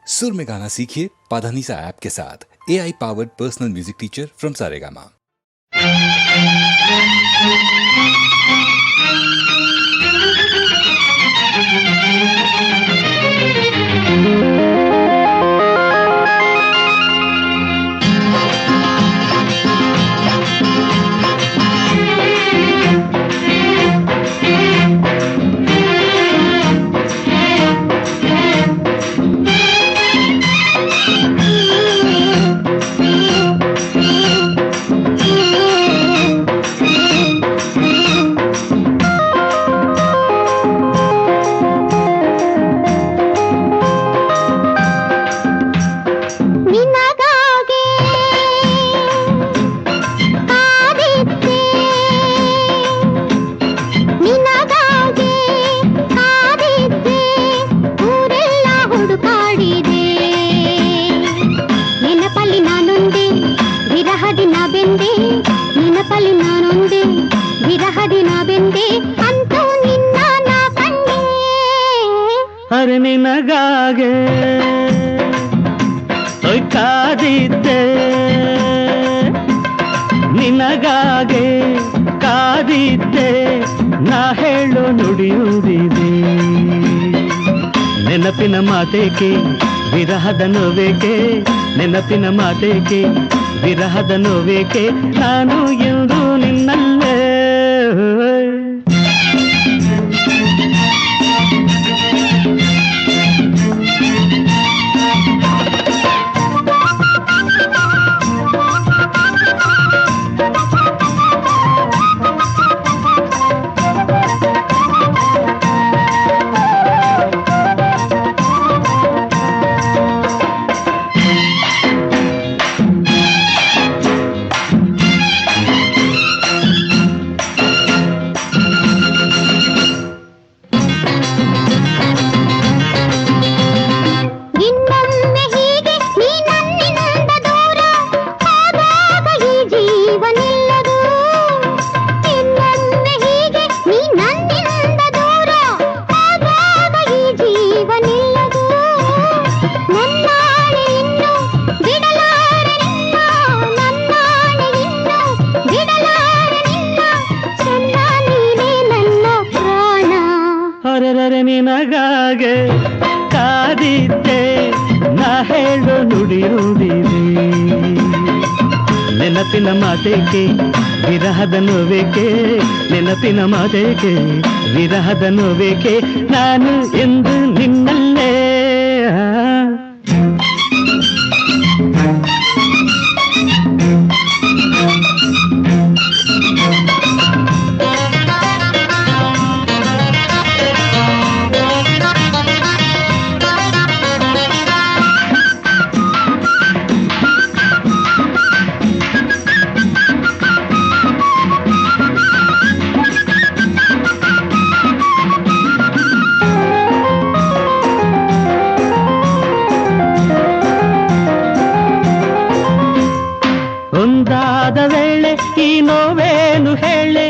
सुर में गाना सीखिए पाधानीसा ऐप के साथ। AI powered personal music teacher from Saregama. ಅರೆ ನಿನಗಾಗೆ ಕಾದಿದ್ದೆ, ನಿನಗಾಗೆ ಕಾದಿದ್ದೆ, ನಾ ಹೇಳೋ ನುಡಿಯುವುದಿದೆ. ನೆನಪಿನ ಮಾತೇಕೆ ವಿರಹದ ನೋವೇಕೆ, ನೆನಪಿನ ಮಾತೇಕೆ ವಿರಹದ ನೋವೇಕೆ, ನಾನು ಎಂದು ನಿನ್ನಲ್ಲೇ. ನಿನಗಾಗೆ ಕಾದಿದ್ದೆ, ನಾ ಹೇಳೋ ನುಡಿಯುವುದಿದೆ. ನೆನಪಿನ ಮಾತೇಕೆ ವಿರಹದ ನೋವೇಕೆ, ನೆನಪಿನ ಮಾತೇಕೆ ವಿರಹದ ನೋವೇಕೆ, ನಾನು ಎಂದು ನಿನ್ನಲ್ಲೇ. ಒಂದಾದ ವೇಳೆ ಈ ನೋವೇನು ಹೇಳೆ,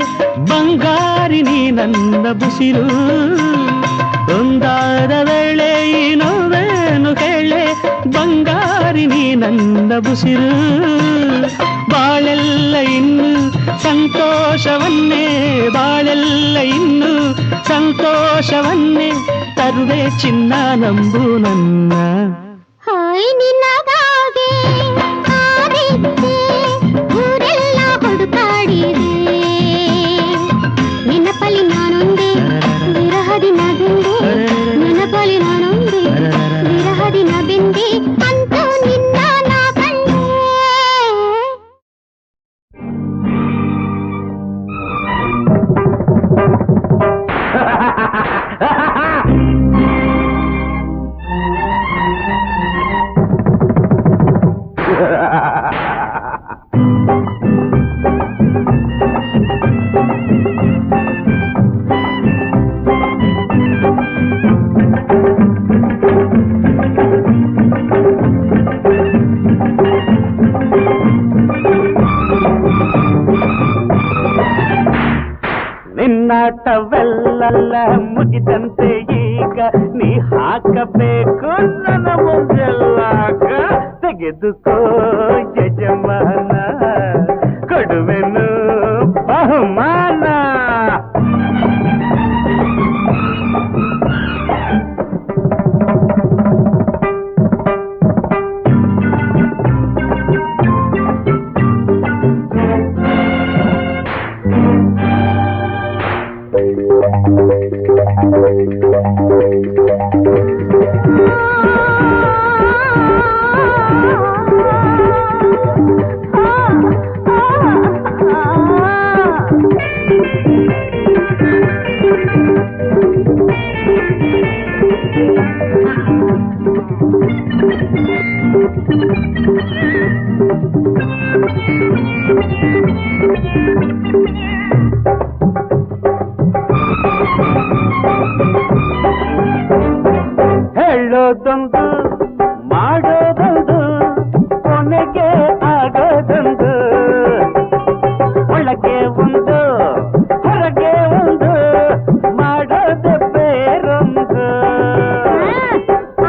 ಬಂಗಾರಿ ನೀ ನನ್ನ ಬುಸಿರು. ಒಂದಾದ ವೇಳೆ ಈ ನೋವೇನು ಹೇಳೆ, ಬಂಗಾರಿ ನೀ ನನ್ನ ಬುಸಿರು. ಬಾಳೆಲ್ಲ ಇನ್ನು ಸಂತೋಷವನ್ನೇ, ಬಾಳೆಲ್ಲ ಇನ್ನು ಸಂತೋಷವನ್ನೇ ತರುವೆ ಚಿನ್ನ, ನಂಬು ನನ್ನ. ಹಾಯ್ ನಿನಗಾಗೆ ಕಾದಿದ್ದೆ, ಊರೆಲ್ಲ ಹುಡುಕಾಡಿದೆ. ನೆನಪಲ್ಲಿ ನಾನೊಂದೇ ವಿರಹದಿ ನಗುಂದೆ, ನೆನಪಲ್ಲಿ ನಾನೊಂದೇ ವಿರಹದಿ ನಗುಂದೆ, ಅಂತೂ ನಿನ್ನ ನಾ ಕಂಡೆ. ನಿನ್ನಾಟವೆಲ್ಲ ಮುಗಿದಂತೆ ಈ ಈಗ ನೀ ಹಾಕಬೇಕು ನನ್ನ ಮುಂದೆಲ್ಲಾಗ ತೆಗೆದುಕೋ ಯಜಮಾನ ಕೊಡುವೆನು ಬಹುಮಾನ ಹೇಳೋದೊಂದು ಮಾಡೋದೊಂದು ಕೊನೆಗೆ ಆಗೋದೊಂದು ಒಳಗೆ ಒಂದು ಹೊರಗೆ ಒಂದು ಮಾಡೋದು ಬೇರೊಂದು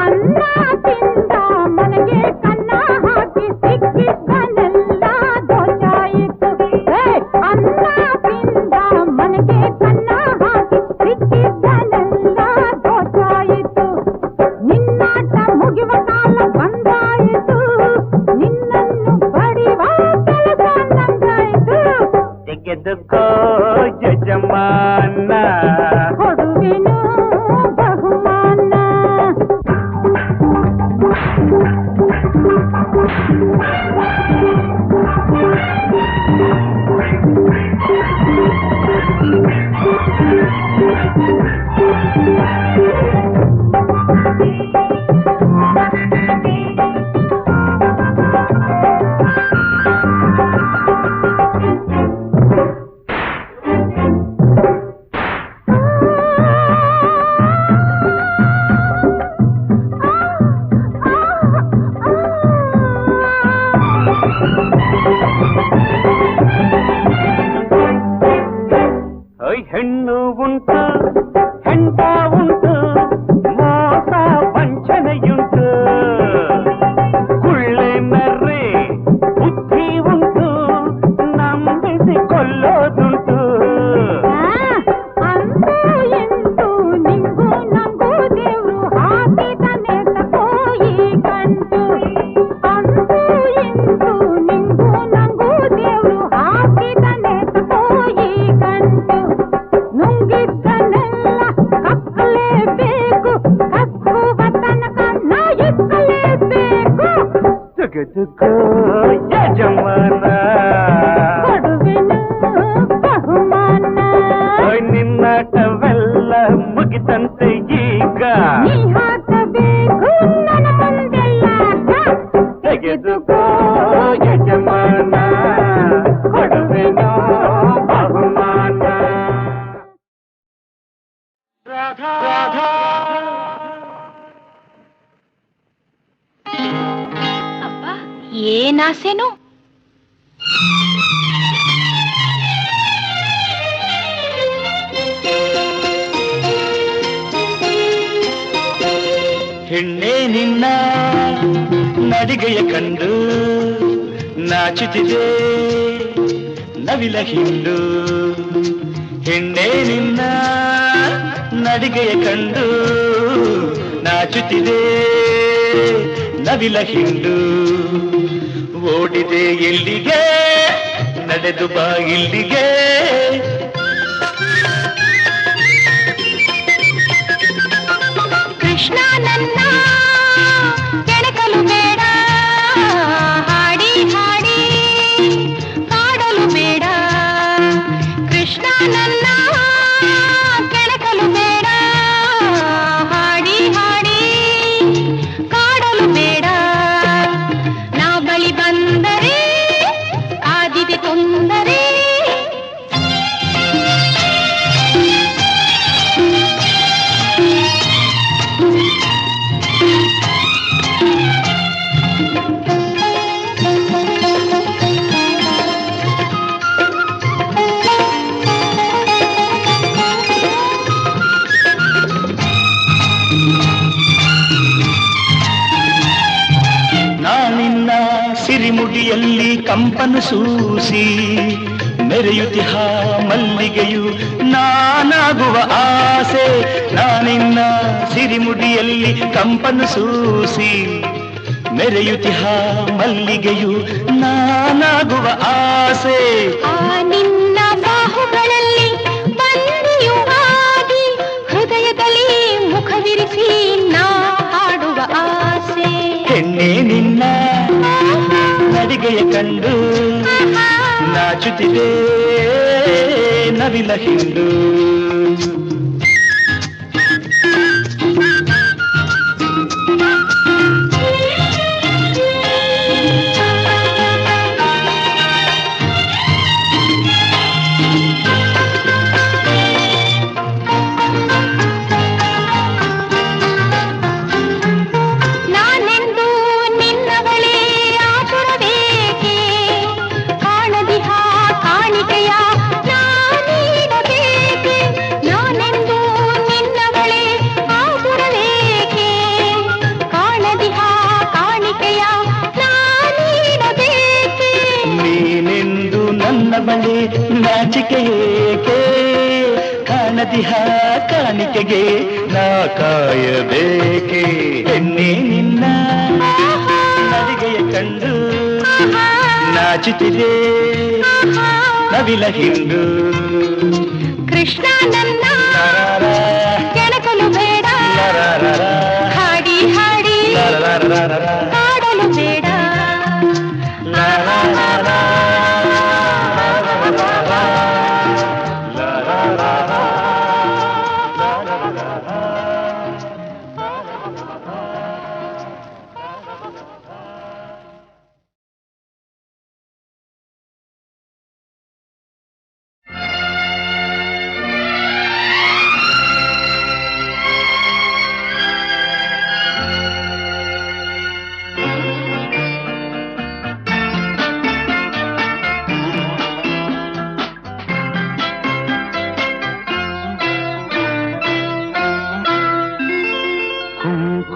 ಅನ್ನ ತಿಂದ ಮನೆಗೆ ಕನ್ನ ಹಾಕಿ ಸಿಕ್ಕಿದ್ದನೆಲ್ಲ ದೋಚಾಯಿತು ಅನ್ನ ತಿಂದ ಮನೆಗೆ ಕನ್ನ ಹಾಕಿ ಸಿಕ್ಕಿದ್ದನೆಲ್ಲ ದೋಚಾಯಿತು ನಿನ್ನಾಟ ಮುಗಿವ ಕಾಲ ಬಂದಾಯಿತು ನಿನ್ನನ್ನು ಬಡಿವ ಕೆಲಸ ನಂದಾಯಿತು ತೆಗೆದುಕೋ ಯಜಮಾನ ಕೊಡುವೆನು ಬಹುಮಾನ ಹೆಣ್ಣು ಉಂಟು ಹೆಂಡ ಉಂಟು ಮೋಸ ವಂಚನೆಯುಂಟು ಕುಳ್ಳೆ ನರ್ರೆ ಬುದ್ಧಿ ಉಂಟು ನಂಬಿಸಿ ಕೊಲ್ಲೋದುಂಟು ಅಂದು ಎಂದು ನಿಂಗೂ ನಂಗೂ ದೇವ್ರು ಹಾಕಿದನೆ ತಕೋಯಿ ಕಂಡು ಅಂದು ಎಂದು ನಿಂಗೂ ನಂಗೂ ದೇವ್ರು ಹಾಕಿದನೆ ತಕೋಯಿ ಕಂಡು ನುಂಗಿದ್ದನೆಲ್ಲ ಕಕ್ಕಲೇಬೇಕು ಕಕ್ಕುವ ತನಕ ನಾಯಿಕ್ಕಲೇಬೇಕು ತೆಗೆದುಕೋ ಯಜಮಾನ ಕೊಡುವೆನು ಬಹುಮಾನ ನಿನ್ನಾಟವೆಲ್ಲ ಮುಗಿದಂತೆ ಈಗ ನೀ ಹಾಕಬೇಕು ನನ್ನ ಮುಂದೆಲ್ಲ ತೆಗೆದುಕೋ ಯಜಮಾನ ಕೊಡುವೆನು ಬಹುಮಾನ ರಾಧಾ ಅಪ್ಪ ಏನಾಸೆನು ಹೆಣ್ಣೆ ನಿನ್ನ ನಡಿಗೆಯ ಕಂಡು ನಾಚುತ್ತಿದೆ ನವಿಲ ಹಿಂಡು ಹೆಣ್ಣೆ ನಿನ್ನ ನಡಿಗೆಯ ಕಂಡು ನಾಚುತ್ತಿದೆ ನವಿಲ ಹಿಂಡು ಓಡಿದೆ ಎಲ್ಲಿಗೆ ನಡೆದು ಬಾ ಇಲ್ಲಿಗೆ ಕೃಷ್ಣ ನನ್ನ ಕೆಣಕಲು ಬೇಡ ಹಾಡಿ ಹಾಡಿ ಕಾಡಲು ಬೇಡ ಕೃಷ್ಣ ನನ್ನ ಕೆಣಕಲು ಬೇಡ ಹಾಡಿ ಹಾಡಿ ಕಾಡಲು ಬೇಡ ನಾ ಬಳಿ ಬಂದರೆ ಆದಿದೆ ತೊಂದರೆ ಸಿರಿಮುಡಿಯಲ್ಲಿ ಕಂಪನು ಸೂಸಿ ಮೆರೆಯುತ್ತಿಹ ಮಲ್ಲಿಗೆಯು ನಾನಾಗುವ ಆಸೆ. ನಾನಿನ್ನ ಸಿರಿಮುಡಿಯಲ್ಲಿ ಕಂಪನು ಸೂಸಿ ಮೆರೆಯುತ್ತಿಹ ಮಲ್ಲಿಗೆಯು ನಾನಾಗುವ ಆಸೆ. ಆ ನಿನ್ನ ಬಾಹುಗಳಲ್ಲಿ ಬಂದಿಯು ಆಗಿ ಹೃದಯದಲ್ಲಿ ಮುಖವಿರಿಸಿ ನಾ ಹಾಡುವ ಆಸೆ. ಹೆಣ್ಣೆ ನಿನ್ನ ನಡಿಗೆಯ ಕಂಡು ನಾಚುತ್ತಿದೆ ನವಿಲ ಹಿಂಡು. ನಾಚಿಕೆ ಏಕೆ ಕಾಣದಿಹ ಕಾಣಿಕೆಗೆ ನಾ ಕಾಯಬೇಕೆ. ಹೆಣ್ಣೆ ನಿನ್ನ ನಡಿಗೆಯ ಕಂಡು ನಾಚುತ್ತಿದೆ ನವಿಲ ಹಿಂಡು. ಕೃಷ್ಣ ನನ್ನ ಕೆಣಕಲು ಬೇಡ, ಹಾಡಿ ಹಾಡಿ ಹಾಡಲು ಬೇಡ.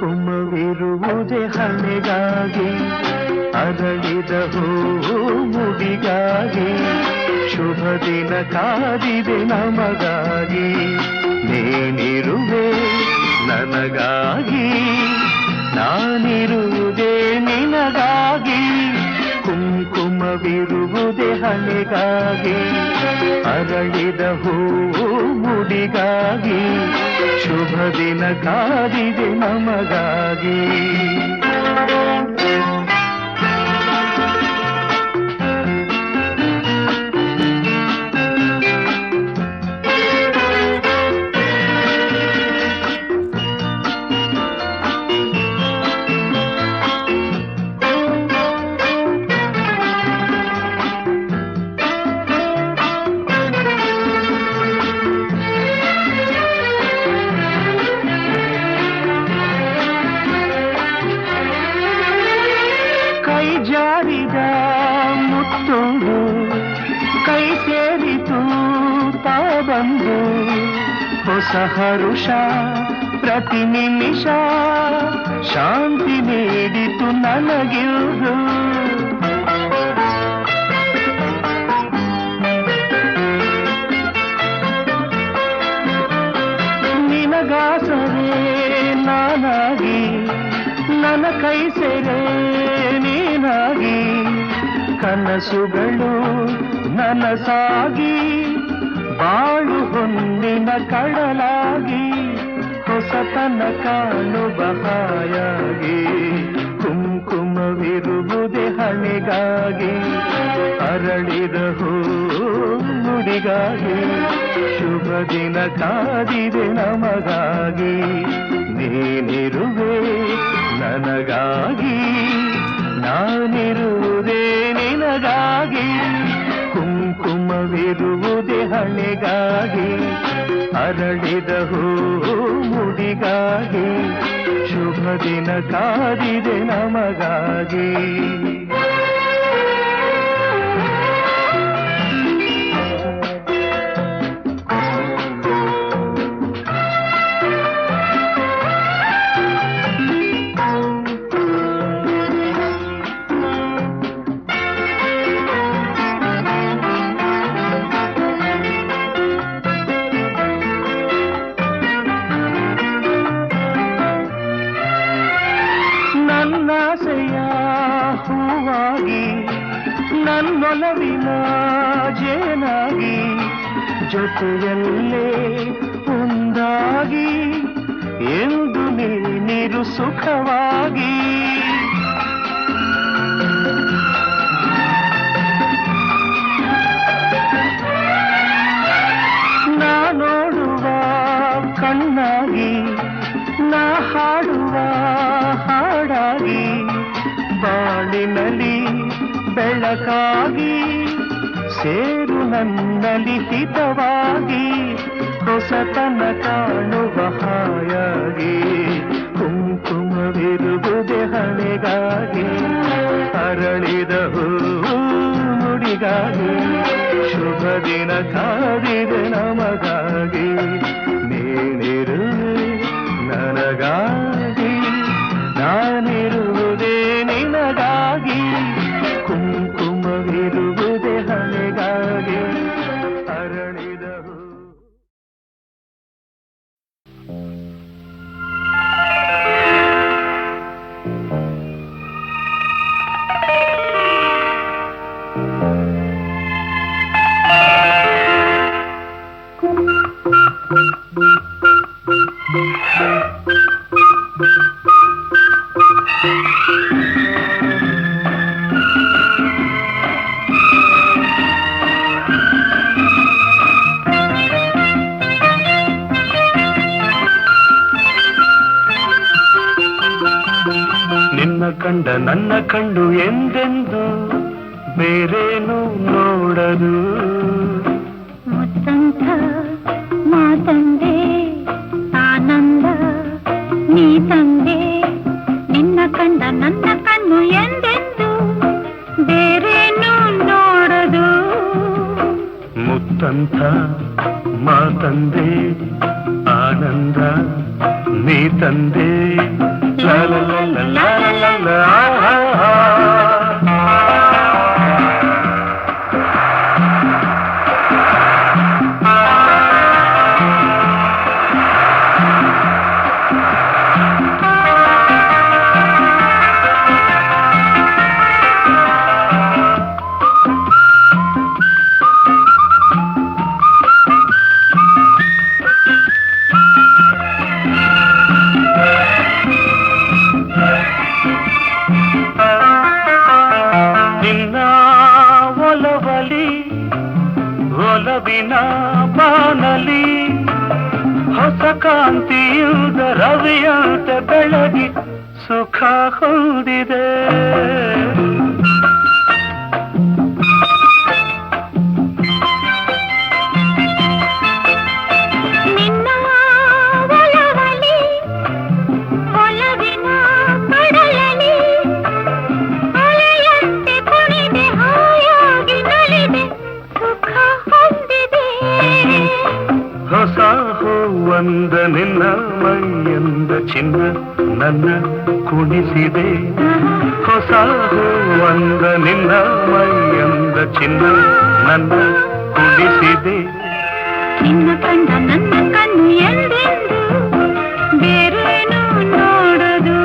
ಕುಂಕುಮವಿರುವುದೇ ಹಣೆಗಾಗಿ, ಅರಳಿದ ಹೂವು ಮುಡಿಗಾಗಿ, ಶುಭ ದಿನ ಕಾದಿದೆ ನಮಗಾಗಿ. ನೀನಿರುವೆ ನನಗಾಗಿ, ನಾನಿರುವುದೇ ನಿನಗಾಗಿ. ಕುಂಕುಮವಿರುವುದೇ ಹಣೆಗಾಗಿ, ಅರಳಿದ ಹೂವು ಮುಡಿಗಾಗಿ, ಶುಭ ದಿನ ಕಾದಿದೆ ನಮಗಾಗಿ. ಜಾರಿದ ಮುತ್ತೊಂದು ಕೈ ಸೇರಿತು ತಾ ಬಂದು, ಹೊಸ ಹರುಷ ಪ್ರತಿ ನಿಮಿಷ ಶಾಂತಿ ನೀಡಿತು ನನಗಿರುವುದು. ನಿನಗಾಸರೆ ನಾನಾಗಿ, ನನ್ನ ಕೈ ಸೇರೆ ನೀನಾಗಿ, ಕನಸುಗಳು ನನಸಾಗಿ, ಬಾಳು ಹೊನ್ನಿನ ಕಡಲಾಗಿ, ಹೊಸತನ ಕಾಣುವ ಹಾಯಾಗಿ. ಕುಂಕುಮವಿರುವುದೇ ಹಣೆಗಾಗಿ, ಅರಳಿದ ಹೂ ನುಡಿಗಾಗಿ, ಶುಭ ದಿನ ಕಾದಿದೆ ನಮಗಾಗಿ. ನೀನಿರುವೆ ನನಗಾಗಿ, ನಾನಿರುವುದೇ ನಿನಗಾಗಿ. ಕುಂಕುಮವಿರುವುದೇ ಹಣೆಗಾಗಿ, ಅರಳಿದ ಹೂ ಮುಡಿಗಾಗಿ, ಶುಭ ದಿನ ಕಾದಿದೆ ನಮಗಾಗಿ. ನನ್ನೊಲವಿನ ಜೇನಾಗಿ ಜೊತೆಯಲ್ಲೇ ಒಂದಾಗಿ ಎಂದು ನೀರು ಸುಖವಾಗಿ ನಾ ನೋಡುವ ಕಣ್ಣಾಗಿ ನಾ ಹಾಡುವ ಹಾಡಾಗಿ ಬಾಳಿನಲ್ಲಿ ಬೆಳಕಾಗಿ ಸೇರು ನನ್ನಲ್ಲಿ ಹಿತವಾಗಿ ಹೊಸತನ ಕಾಣುವ ಹಾಯಾಗಿ ಕುಂಕುಮವಿರುವುದೇ ಹಣೆಗಾಗಿ ಅರಳಿದ ಹೂವು ನುಡಿಗಾಗಿ ಶುಭ ದಿನ ಕಾದಿದೆ ನಮಗಾಗಿ ನೀನಿರುವೆ ನನಗಾಗಿ ನಾನಿರುವುದೇ ನಿನಗಾಗಿ ಕುಂಕುಮವಿರುವುದೇ ಹಣೆಗಾಗಿ ಅರಳಿದ ಕಂಡ ನನ್ನ ಕಂಡು ಎಂದೆಂದು ಬೇರೇನು ನೋಡದು ಮುತ್ತಂಥ ಮಾತಂದೆ ಆನಂದ ನೀ ತಂದೆ ನಿನ್ನ ಕಂಡ ನನ್ನ ಕಣ್ಣು ಎಂದೆಂದು ಬೇರೇನು ನೋಡದು ಮುತ್ತಂಥ ಮಾತಂದೆ ಆನಂದ ನೀ ತಂದೆ la la la la la la la ಒಲವಿನ ಬಾನಲಿ ಹೊಸ ಕಾಂತಿಯುದ ರವಿಯಂತ ಬೆಳಗಿ ಸುಖ ಹೊಂದಿದೆ ಹೊಸ ಹೂವಂದ ನಿನ್ನ ಮೈಯಂದ ಚಿನ್ನ ನನ್ನ ಕುಣಿಸಿದೆ ಹೊಸ ಹೂವಂದ ನಿನ್ನ ಮೈಯಂದ ಚಿನ್ನ ನನ್ನ ಕುಣಿಸಿದೆ ನಿನ್ನ ಕಂಡ ನನ್ನ ಕಣ್ಣು ಎಂದೆಂದು ಬೇರೇನು ನೋಡದು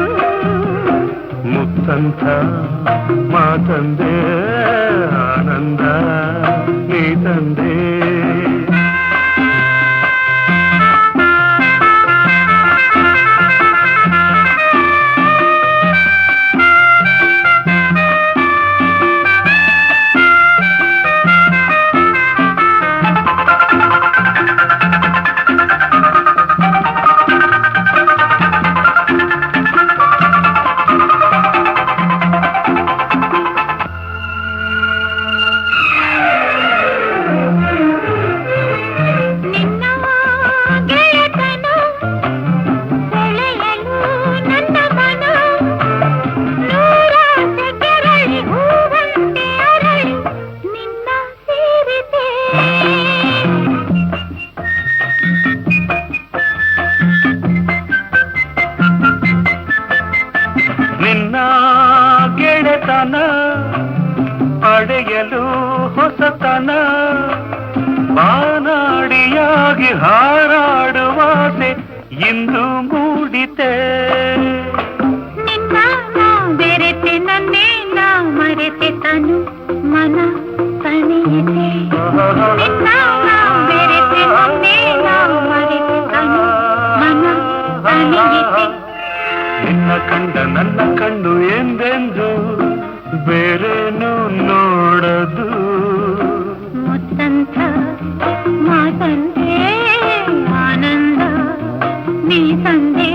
ಮುತ್ತಂಥ ಮಾತಂದೆ ಆನಂದ ನೀ ತಂದೆ ಪಡೆಯಲು ಹೊಸತನ ಬಾನಾಡಿಯಾಗಿ ಹಾರಾಡುವಾಸೆ ಇಂದು ಮೂಡಿತೆ ನಿನ್ನ ಬೆರೆತೆ ನನ್ನೇ ನಾ ಮರೆತೆ ತನು ಮನ ಕಣ್ಣು ಎಂದೆಂದು ಬೇರೇನು ನೋಡದು. ಮುತ್ತಂಥ ಮಾತಂದೆ ಆನಂದ ನೀ ತಂದೆ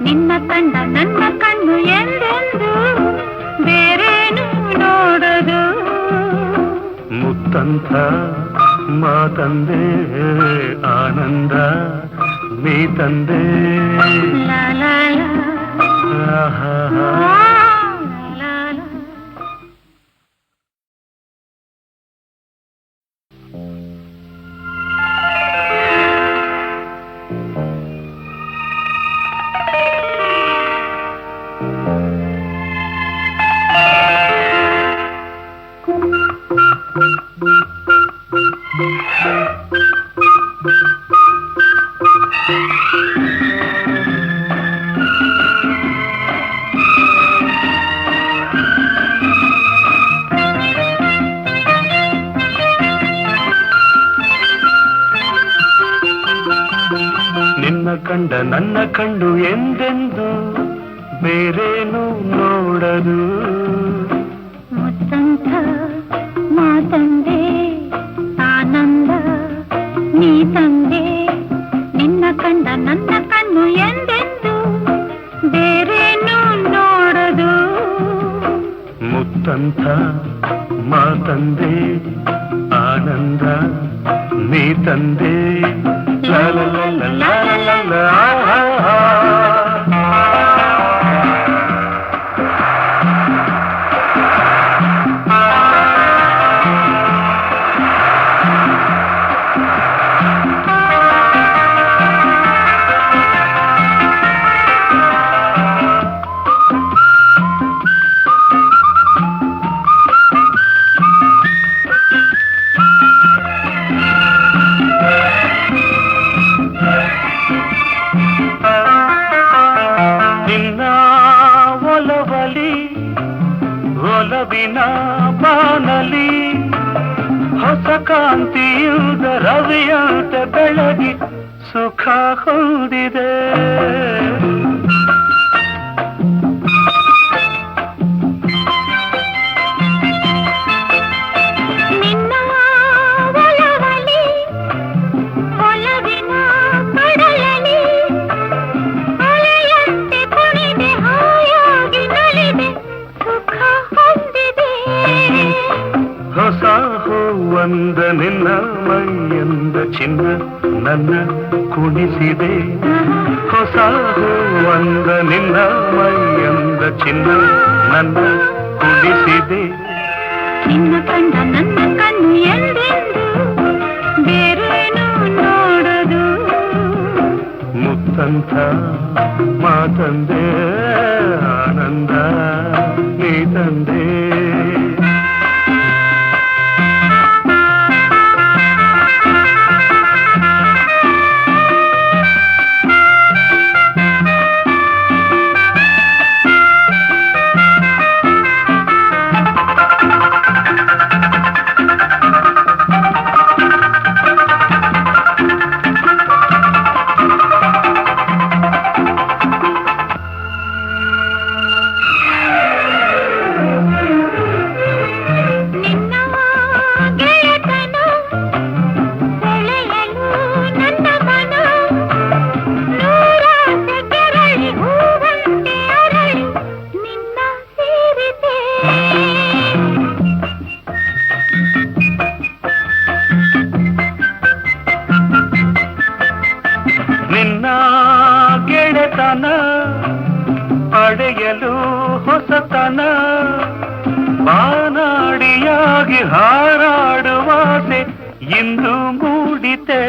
ನಿನ್ನ ಕಂಡ ನನ್ನ ಕಣ್ಣು ಎಂದೆಂದು ಬೇರೇನು ನೋಡದು. ಮುತ್ತಂಥ ಮಾತಂದೆ ಆನಂದ ನೀ ತಂದೆ. ಲಾ ಲಾ ಲಾ ಆಹಾ. ಲಾ ಲಾ. ನಿನ್ನ ಕಂಡ ನನ್ನ ಕಣ್ಣು ಎಂದೆಂದು ಬೇರೇನು ನೋಡದು. ಮುತ್ತಂಥ ಮಾತಂದೆ ಆನಂದ ನೀ ತಂದೆ ನಿನ್ನ ಕಂಡ ನನ್ನ ಕಣ್ಣು ಎಂದೆಂದು ಬೇರೇನು ನೋಡದು. ಮುತ್ತಂಥ ಮಾತಂದೆ ಆನಂದ ನೀ ತಂದೆ. ಲಾ ಲಾ ಲಾ ಲಾ ಲಾ ಲಾ ಲಾ. ಆಹಾ. ಒಲವಿನ ಬಾನಲಿ ಹೊಸ ಕಾಂತಿಯುದ ರವಿಯಂತೆ ಬೆಳಗಿ ಸುಖ ಹೊಂದಿದೆ. ನಿನ್ನ ಒಲವಲಿ ಒಲವಿನ ಕಡಲಲಿ ಅಲೆಯಂತೆ ಕುಣಿದೆ ಹಾಯಾಗಿ ನಲಿದೆ ಸುಖ ಹೊಂದಿದೆ. ಹೊಸ ಹೂವಂದ ನಿನ್ನ ಮೈಯಂದ ಚಿನ್ನ ನನ್ನ ಕುಣಿಸಿದೆ. ಹೊಸ ಹೂವಂದ ನಿನ್ನ ಮೈಯಂದ ಚಿನ್ನ ನನ್ನ ಕುಣಿಸಿದೆ. ನಿನ್ನ ಕಂಡ ನನ್ನ ಕಣ್ಣು ಎಂದೆಂದು ಬೇರೇನು ನೋಡದು. ಮುತ್ತಂಥ ಮಾತಂದೆ ಆನಂದ ನೀ ತಂದೆ. ನಿನ್ನ ಗೆಳೆತನ ಪಡೆಯಲು ಹೊಸತನ ಬಾನಾಡಿಯಾಗಿ ಹಾರಾಡುವಾಸೆ ಇಂದು ಮೂಡಿತೆ.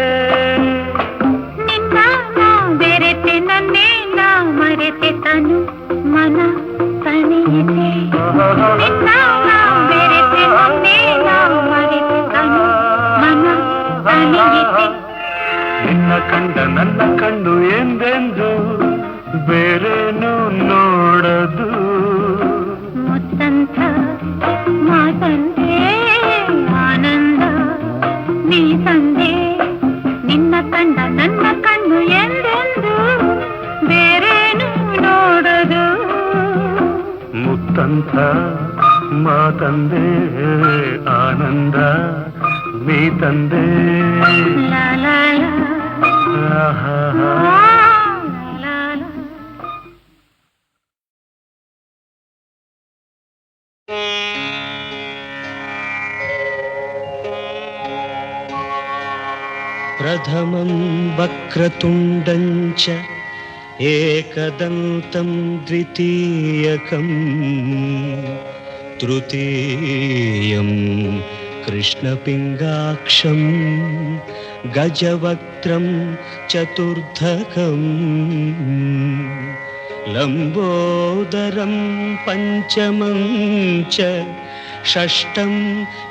ನಿನ್ನ ನಾ ಬೆರೆತೆ ನನ್ನೇ ನಾ ಮರೆತೆ ತನು ಮನ ತಣಿಯಿತೆ. ನಿನ್ನ ನಾ ಬೆರೆತೆ ನನ್ನೇ ನಾ ಮರೆತೆ ತನು ಮನ ತಣಿಯಿತೆ. ನಿನ್ನ ಕಂಡ ನನ್ನ ಕಣ್ಣು ಎಂದೆಂದು ಬೇರೇನು ನೋಡದು. ಮುತ್ತಂಥ ಮಾತಂದೆ ಆನಂದ ನೀ ತಂದೆ ನಿನ್ನ ಕಂಡ ನನ್ನ ಕಣ್ಣು ಎಂದೆಂದು ಬೇರೇನು ನೋಡದು. ಮಾತಂಥ ಮಾತಂದೆ ಆನಂದ ನೀ ತಂದೆ ಲಾ ಲಾ ಲಾ, ಆಹಾ. ಲಾ ಲಾ. प्रथमं वक्रतुण्डं च एकदन्तं द्वितीयकं तृतीयं कृष्णपिङ्गाक्षं गजवक्त्रं चतुर्थकं लम्बोदरं पञ्चमं च षष्ठं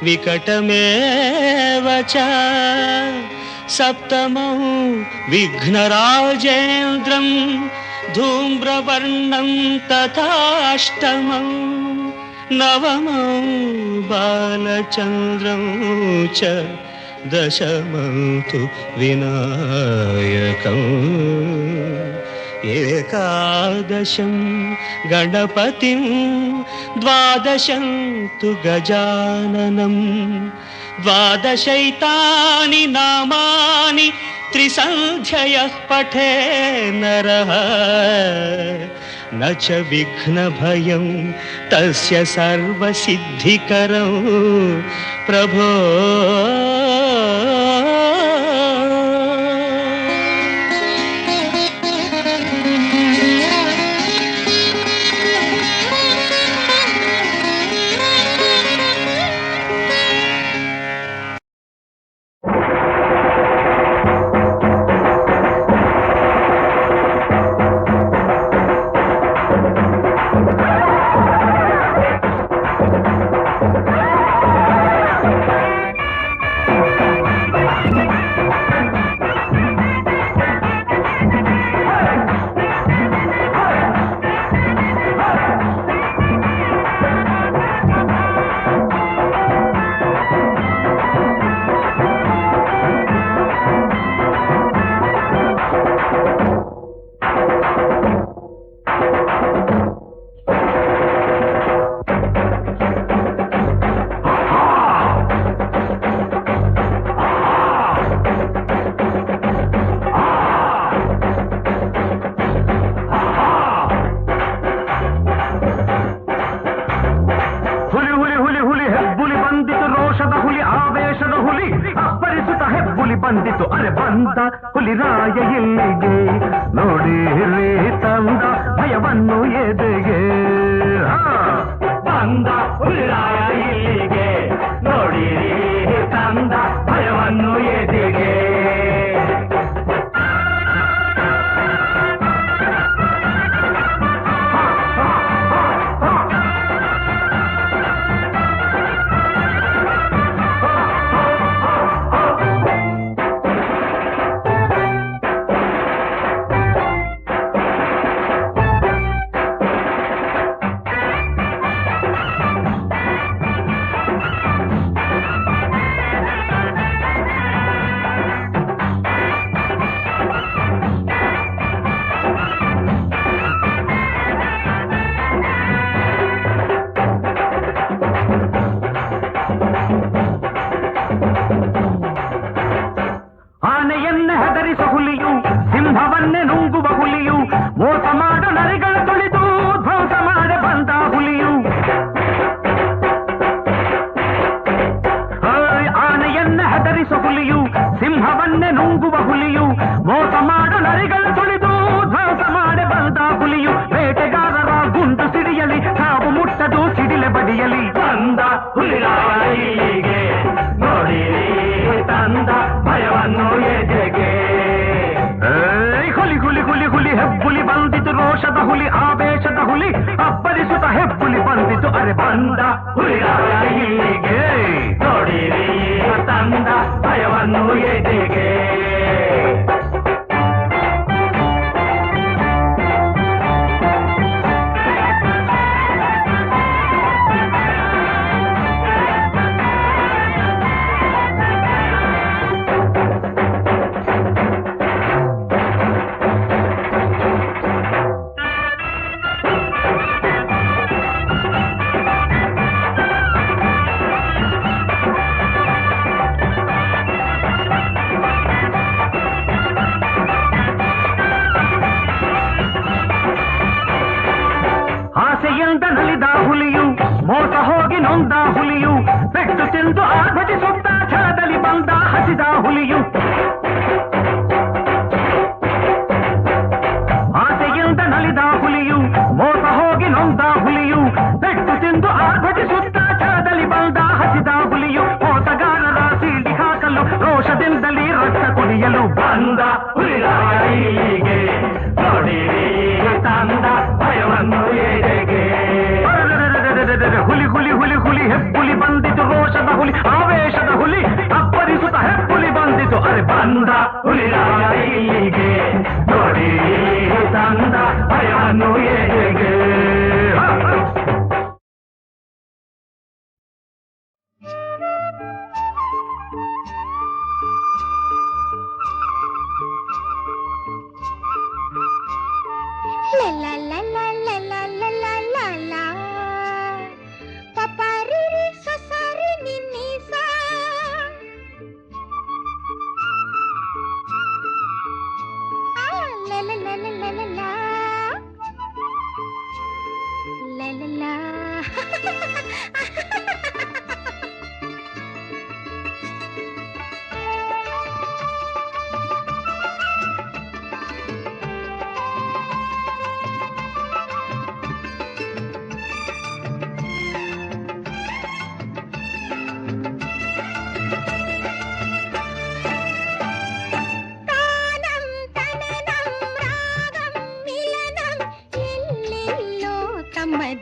विकटमेव च सप्तमं विघ्नराजेन्द्रं धूम्रवर्णं तथाष्टमं नवमं बालचन्द्रं च दशमं तु विनायकम् एकादशं गणपतिं द्वादशं तु गजाननं द्वादशैतानि नामानि त्रिसन्ध्ययः पठे नरः न च विघ्नभयं तस्य सर्वसिद्धिकरं प्रभो ಬಂದಿತು ಅರೆ ಬಂದ ಹುಲಿರಾಯ ಇಲ್ಲಿಗೆ ನೋಡಿರಿ ತಂದ ಭಯವನ್ನು ಎದೆಗೆ ಬಂದ ಹುಲಿರಾಯ ಇಲ್ಲಿಗೆ ನೋಡಿರಿ ತಂದ ಭಯವನ್ನು ಎದೆಗೆ ಆನೆಯನ್ನೇ ಹೆದರಿಸ ಹುಲಿಯು ಸಿಂಹವನ್ನೇ ನುಂಗುವ ಹುಲಿಯು ಮೋಸ ಮಾಡ ನರಿಗಳ ತುಳಿದು ಧ್ವಂಸ ಮಾಡಿ ಬಂದ ಹುಲಿಯು ಆನೆಯನ್ನೇ ಹೆದರಿಸ ಹುಲಿಯು ಸಿಂಹವನ್ನೇ ನುಂಗುವ ಹುಲಿಯು ಮೋಸ ಮಾಡ ನರಿಗಳ ತುಳಿದು ಧ್ವಂಸ ಮಾಡಿ ಬಂದ ಹುಲಿಯು ಬೇಟೆಗಾರರ ಗುಂಡು ಸಿಡಿಯಲಿ ಸಾವು ಮುಟ್ಟದು ಸಿಡಿಲೆ ಬಡಿಯಲಿ ಬಂದ ಹುಲಿರಾಯಿಗೆ ನೋಡಿರಿ ತಂದ ಭಯವನ್ನು ಎದೆಗೆ ಹುಲಿ ಹುಲಿ ಹುಲಿ ಹುಲಿ ಹೆಬ್ಬುಲಿ ಬಂದಿತು ರೋಷದ ಹುಲಿ ಆವೇಶದ ಹುಲಿ ಅಪ್ಪರಿಸುತ್ತ ಹೆಬ್ಬುಲಿ ಬಂದಿತು ಅರೆ ಬಂದ ಹುಲಿರಾಯಿಗೆ ನೋಡಿರಿ ತಂದ ಭಯವನ್ನು ಎದೆಗೆ ನಲಿದ ಹುಲಿಯು ಮೋಸ ಹೋಗಿ ನೊಂದ ಹುಲಿಯು ಪೆಟ್ಟು ತಿಂದು ಆರ್ಭಟಿಸುತ್ತ ಛಲದಲ್ಲಿ ಬಂದ ಹಸಿದ ಹುಲಿಯು ಆಸೆಯಿಂದ ನಲಿದ ಹುಲಿಯು ಮೋಸ ಹೋಗಿ ನೊಂದ ಹುಲಿಯು ಪೆಟ್ಟು ತಿಂದು ಆರ್ಭಟಿಸುತ್ತ ಛಲದಲ್ಲಿ ಬಂದ ಹಸಿದ ಹುಲಿಯು ಮೋಸಗಾರರ ಸೀಡಿ ಹಾಕಲು ರೋಷದಿಂದಲೇ ರಕ್ತ ಕುಡಿಯಲು ಬಂದ ಹುಲಿಗೆ ನೋಡಿರಿ ತಂದ ಭಯವನ್ನು ಎಡೆಗೆ ಹುಲಿ ಹುಲಿ ಹುಲಿ ಹುಲಿ ಹೆಬ್ಬುಲಿ ಬಂದಿತು ರೋಷದ ಹುಲಿ ಆವೇಶದ ಹುಲಿ ಅಪ್ಪರಿಸುತ್ತ ಹೆಬ್ಬುಲಿ ಬಂದಿತು ಅರೆ ಬಂದ ಹುಲಿಗೆ ನೋಡಿ ತಂದ ಭಯವನ್ನು ಎಡೆಗೆ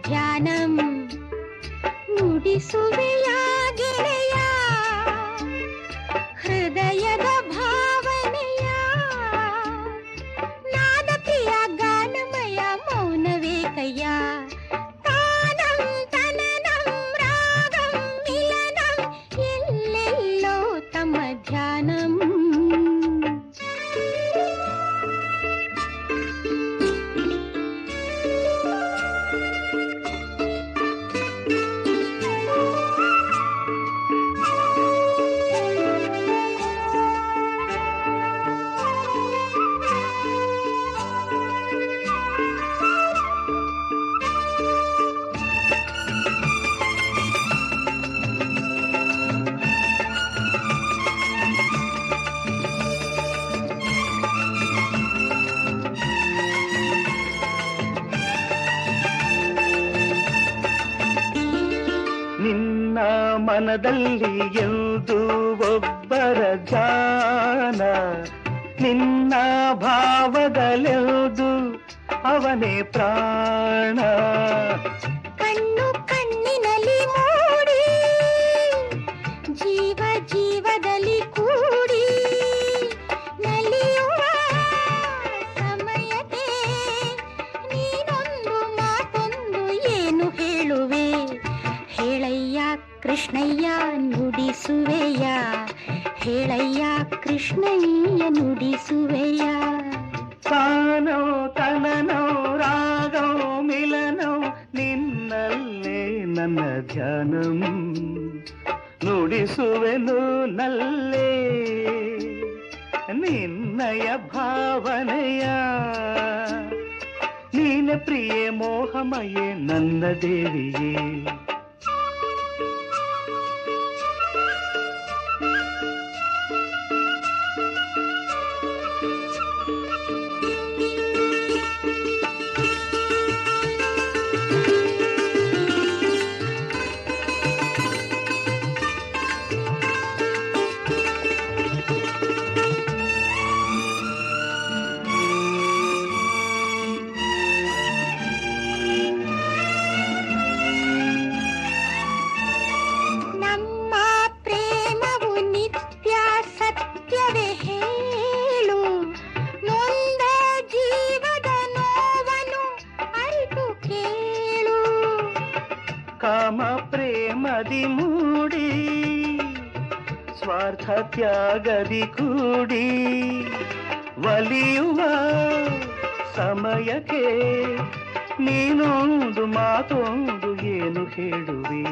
ಧ್ಯಾನಂ ನುಡಿಸುವೆಯ ಗೆಳೆಯ ಹೃದಯದ ಭಾವನೆಯ ನಾದ ಪ್ರಿಯ ಗಾನಮಯ ಮೌನವೇ ಕಯ್ಯ ತಾನಂ ತನನಂ ರಾಗಂ ಮಿಲನಂ ಎಲ್ಲೆಲ್ಲೋ ತಮ್ಮ ಧ್ಯಾನಂ ಮನದಲ್ಲಿ ಎಂದು ಒಬ್ಬರ ಜಾನ ನಿನ್ನ ಭಾವದಲ್ಲೆಂದು ಅವನೇ ಪ್ರಾಣ ಕಣ್ಣು ಕಣ್ಣಿನಲ್ಲಿ ಮೂಡಿ ಜೀವ ಜೀವದಲ್ಲಿ ಕೂಡಿ ನಲಿಯುವ ಸಮಯಕ್ಕೆ ನೀನೊಂದು ಮಾತೊಂದು ಏನು ಹೇಳುವೆ ಹೇಳಯ್ಯ ಕೃಷ್ಣಯ್ಯ ನುಡಿಸುವೆಯ ಹೇಳಯ್ಯ ಕೃಷ್ಣಯ್ಯ ನುಡಿಸುವೆಯ ತಾನೋ ತನನೋ ರಾಗೋ ಮಿಲನೋ ನಿನ್ನಲ್ಲೇ ನನ್ನ ಧ್ಯಾನಂ ನುಡಿಸುವೆನು ನಲ್ಲೇ ನಿನ್ನಯ ಭಾವನೆಯ ನೀನೆ ಪ್ರಿಯೆ ಮೋಹಮಯೇ ನನ್ನ ದೇವಿಯೇ ಕಾಮ ಪ್ರೇಮದಿ ಮೂಡಿ ಸ್ವಾರ್ಥ ತ್ಯಾಗದಿ ಕೂಡಿ ಒಲಿಯುವ ಸಮಯಕ್ಕೆ ನೀನೊಂದು ಮಾತೊಂದು ಏನು ಹೇಳುವೆ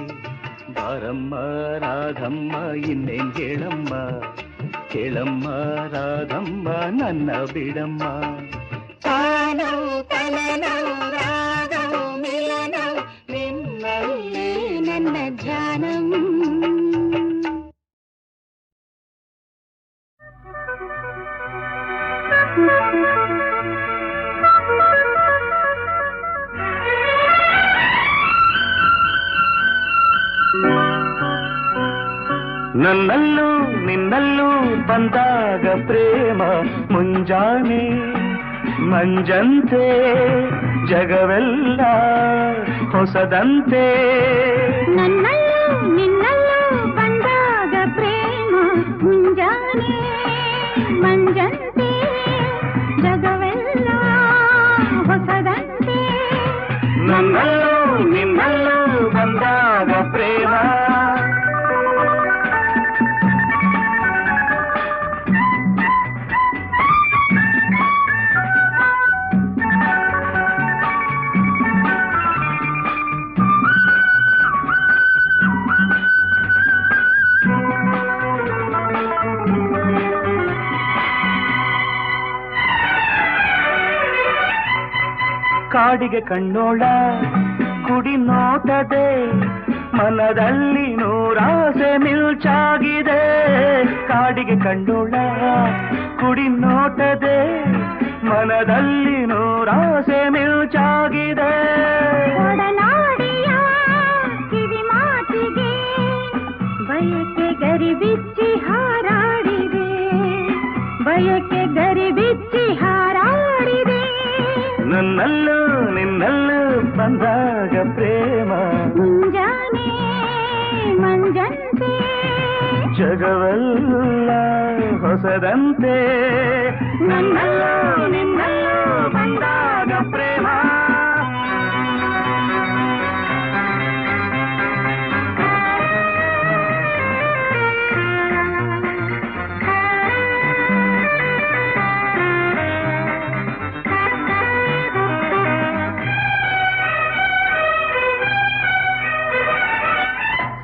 ಬಾರಮ್ಮ ರಾಧಮ್ಮ ಇನ್ನೇನ್ ಹೇಳಮ್ಮ ಕೇಳಮ್ಮ ರಾಧಮ್ಮ ನನ್ನ ಬಿಡಮ್ಮ ತಾನೋ ತನನೋ ರಾಗೋ ಮಿಲನೋ ನಿನ್ನ ನನ್ನ ಧ್ಯಾನಂ. ನನ್ನಲ್ಲೂ ನಿನ್ನಲ್ಲೂ ಬಂದಾಗ ಪ್ರೇಮ ಮುಂಜಾನೆ ಮಂಜಂತೆ ಜಗವೆಲ್ಲ ಹೊಸದಂತೆ. ನನ್ನಲ್ಲೂ ನಿನ್ನಲ್ಲೂ ಬಂದಾಗ ಪ್ರೇಮ ಮುಂಜಾನೆ ಮಂಜಂತೆ ಜಗವೆಲ್ಲ ಹೊಸದಂತೆ. ನನ್ನಲ್ಲೂ ನಿನ್ನಲ್ಲೂ ಬಂದಾಗ ಪ್ರೇಮ. ಕಾಡಿಗೆ ಕಣ್ಣೋಳ ಕುಡಿ ನೋಟದೆ ಮನದಲ್ಲಿ ನೂರಾಸೆ ಮಿಲ್ಚಾಗಿದೆ. ಕಾಡಿಗೆ ಕಂಡೋಳ ಕುಡಿ ನೋಟದೆ ಮನದಲ್ಲಿ ನೂರಾಸೆ ಮಿಲ್ಚಾಗಿದೆ. ಒಡನಾಡಿಯ ಕಿವಿ ಮಾತಿಗೆ ಬಯಕೆ ಗರಿ ಬಿಚ್ಚಿ ಹಾರಾಡಿದೆ, ಬಯಕೆ ಗರಿ ಬಿಚ್ಚಿ ಹಾರಾಡಿದೆ. ನನ್ನಲ್ಲೂ ನಿನ್ನಲ್ಲೂ ಬಂದಾಗ ಪ್ರೇಮ ಮುಂಜಾನೆ ಮಂಜಂತೆ ಜಗವೆಲ್ಲ ಹೊಸದಂತೆ. ನನ್ನಲ್ಲೂ ನಿನ್ನಲ್ಲೂ ಬಂದಾಗ ಪ್ರೇಮ.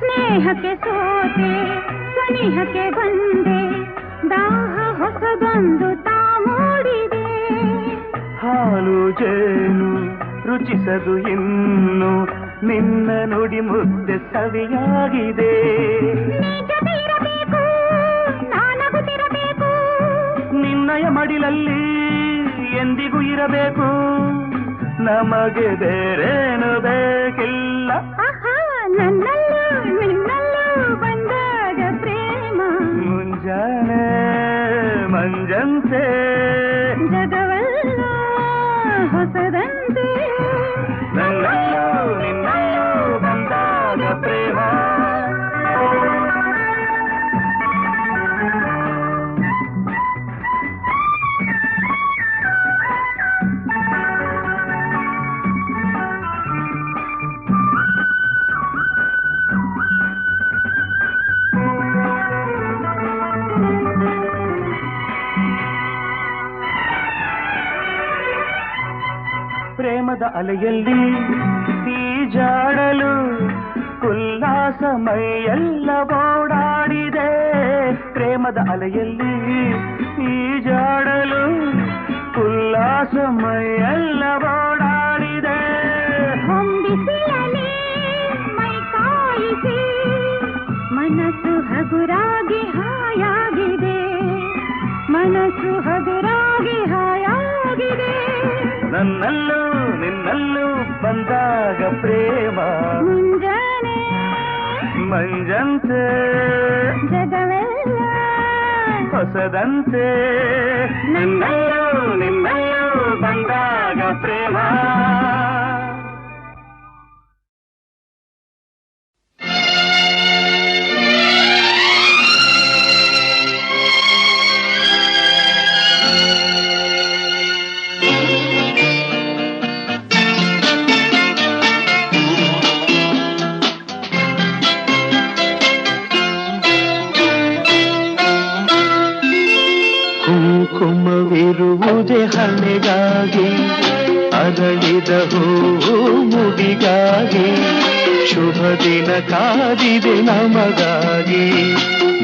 ಸ್ನೇಹಕ್ಕೆ ಸೋತೆ ಸನಿಹಕ್ಕೆ ಬಂದೆ, ದಾಹ ಹೊಸದೊಂದು ತಾ ಮೂಡಿದೆ. ಹಾಲು ಜೇನು ರುಚಿಸದು ಇನ್ನು ನಿನ್ನ ನುಡಿ ಮುದ್ದೆ ಸವಿಯಾಗಿದೆ. ನಿಜವಿರಬೇಕು ನಾನಗುತ್ತಿರಬೇಕು, ನಿನ್ನಯ ಮಡಿಲಲ್ಲಿ ಎಂದಿಗೂ ಇರಬೇಕು. ನಮಗೆ ಬೇರೇನು ಬೇಕಿಲ್ಲ. ನನ್ನಲ್ಲೂ ನಿನ್ನಲ್ಲೂ ಬಂದಾಗ ಪ್ರೇಮ ಮುಂಜಾನೆ ಮಂಜಂತೆ ಜಗವೆಲ್ಲ ಹೊಸದಂತೆ. ನನ್ನಲ್ಲೂ ನಿನ್ನಲ್ಲೂ ಬಂದಾಗ ಪ್ರೇಮ. ಪ್ರೇಮದ ಅಲೆಯಲ್ಲಿ ಈಜಾಡಲು ಉಲ್ಲಾಸ ಮೈಯೆಲ್ಲ ಓಡಾಡಿದೆ. ಪ್ರೇಮದ ಅಲೆಯಲ್ಲಿ ಈಜಾಡಲು ಉಲ್ಲಾಸ ಮೈಯೆಲ್ಲ ಓಡಾಡಿದೆ. ಹೊಂಬಿಸಿಯಲಿ ಮೈ ಕಾಯಿಸಿ ಮನಸ್ಸು ಹಗುರಾಗಿ ಹಾಯಾಗಿದೆ, ಮನಸ್ಸು ಹಗುರಾಗಿ ಹಾಯಾಗಿದೆ. ನನ್ನಲ್ಲೂ ನಿನ್ನಲ್ಲೂ ಬಂದಾಗ ಪ್ರೇಮ ಮುಂಜಾನೆ ಮಂಜಂತೆ ಜಗವೆಲ್ಲ ಹೊಸದಂತೆ. ನನ್ನಲ್ಲೂ ನಿನ್ನಲ್ಲೂ ಬಂದಾಗ ಪ್ರೇಮ. ಕುಂಕುಮವಿರುವುದೇ ಹಣೆಗಾಗಿ, ಅರಳಿದ ಹೂವು ಮುಡಿಗಾಗಿ, ಶುಭ ದಿನ ಕಾದಿದೆ ನಮಗಾಗಿ.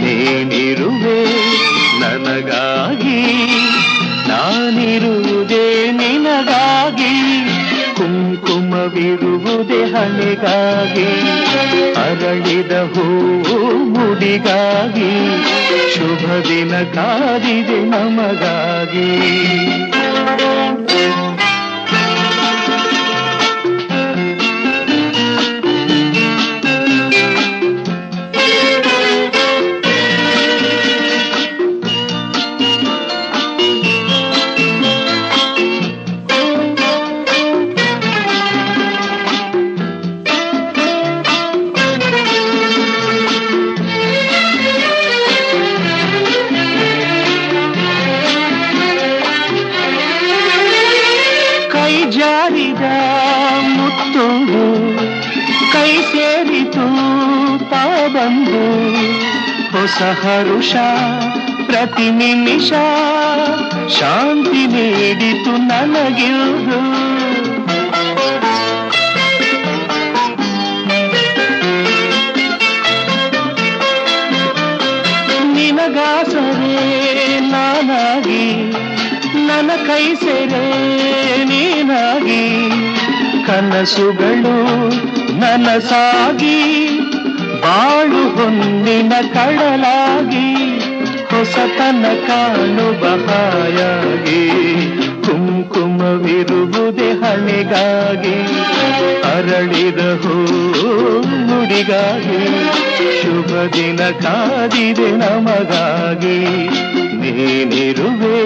ನೀನಿರುವೆ ನನಗಾಗಿ, ನಾನಿರುವುದೇ ನಿನಗಾಗಿ. ಕುಂಕುಮವಿರುವುದೇ ಹಣೆಗಾಗಿ, ಅರಳಿದ ಹೂವು ಮುಡಿಗಾಗಿ, ಶುಭ ದಿನ ಕಾದಿದೆ ನಮಗಾಗಿ. ಜಾರಿದ ಮುತ್ತುಂಡು ಕೈ ಸೇರಿತು ತಾ ಬಂದು, ಹೊಸ ಹರುಷ ಪ್ರತಿ ನಿಮಿಷ ಶಾಂತಿ ನೀಡಿತು ನನಗಿರುವುದು. ನಿನಗಾಸರೆ ನಾನಾಗಿ, ನನ್ನ ಕೈ ಸೇರೆ ನೀನಾಗಿ, ಕನಸುಗಳು ನನಸಾಗಿ, ಬಾಳು ಹೊನ್ನಿನ ಕಡಲಾಗಿ, ಹೊಸತನ ಕಾಣುವ ಹಾಯಾಗಿ, ಕುಂಕುಮವಿರುವುದೇ ಹಣೆಗಾಗಿ, ಅರಳಿದ ಹೂ ನುಡಿಗಾಗಿ, ಶುಭ ದಿನ ಕಾದಿದೆ ನಮಗಾಗಿ. ನೀನಿರುವೆ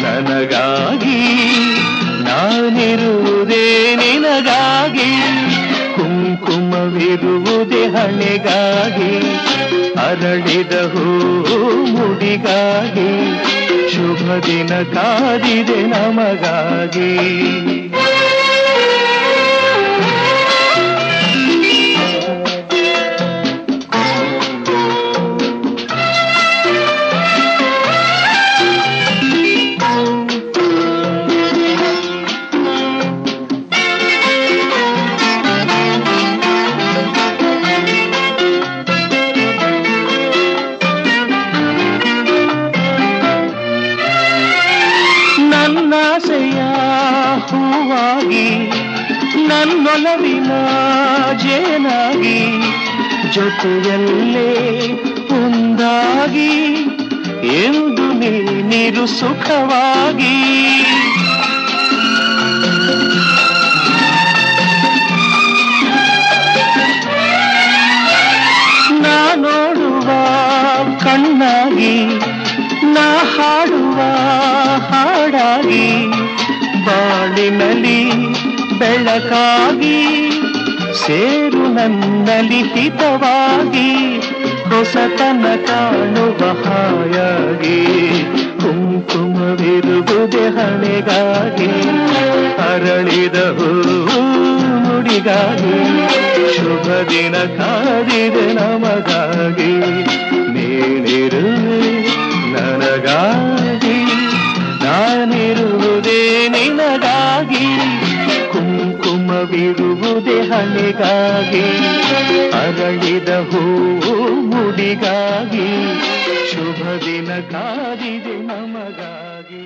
ನನಗಾಗಿ, ನಾನಿರುವುದೇ ನಿನಗಾಗಿ, ಕುಂಕುಮವಿರುವುದೇ ಹಣೆಗಾಗಿ, ಅರಳಿದ ಹೂ ಮುಡಿಗಾಗಿ, ಶುಭ ದಿನ ಕಾದಿದೆ ನಮಗಾಗಿ. ನನ್ನಾಸೆಯ ಹೂವಾಗಿ, ನನ್ನೊಲವಿನ ಜೇನಾಗಿ, ಜೊತೆಯಲ್ಲೇ ಒಂದಾಗಿ, ಎಂದು ನೀರು ಸುಖವಾಗಿ. ನಾ ನೋಡುವ ಕಣ್ಣಾಗಿ, ನಾ ಹಾಡುವ ಹಾಡಾಗಿ, ಬಾಳಿನಲ್ಲಿ ಬೆಳಕಾಗಿ, ಸೇರು ನನ್ನಲ್ಲಿ ಹಿತವಾಗಿ, ಹೊಸತನ ಕಾಣುವ ಹಾಯಾಗಿ, ಕುಂಕುಮವಿರುವುದೇ ಹಣೆಗಾಗಿ, ಅರಳಿದ ಹೂ ನುಡಿಗಾಗಿ, ಶುಭ ದಿನ ಕಾದಿದೆ ನಮಗಾಗಿ. ನೀನಿರುವೆ ನನಗಾಗಿ, ನಾನಿರುವುದೇ ನಿನಗಾಗಿ, ಕುಂಕುಮವಿರುವುದೇ ಹಣೆಗಾಗಿ, ಅರಳಿದ ಹೂವು ಮುಡಿಗಾಗಿ, ಶುಭ ದಿನ ಕಾದಿದೆ ನಮಗಾಗಿ.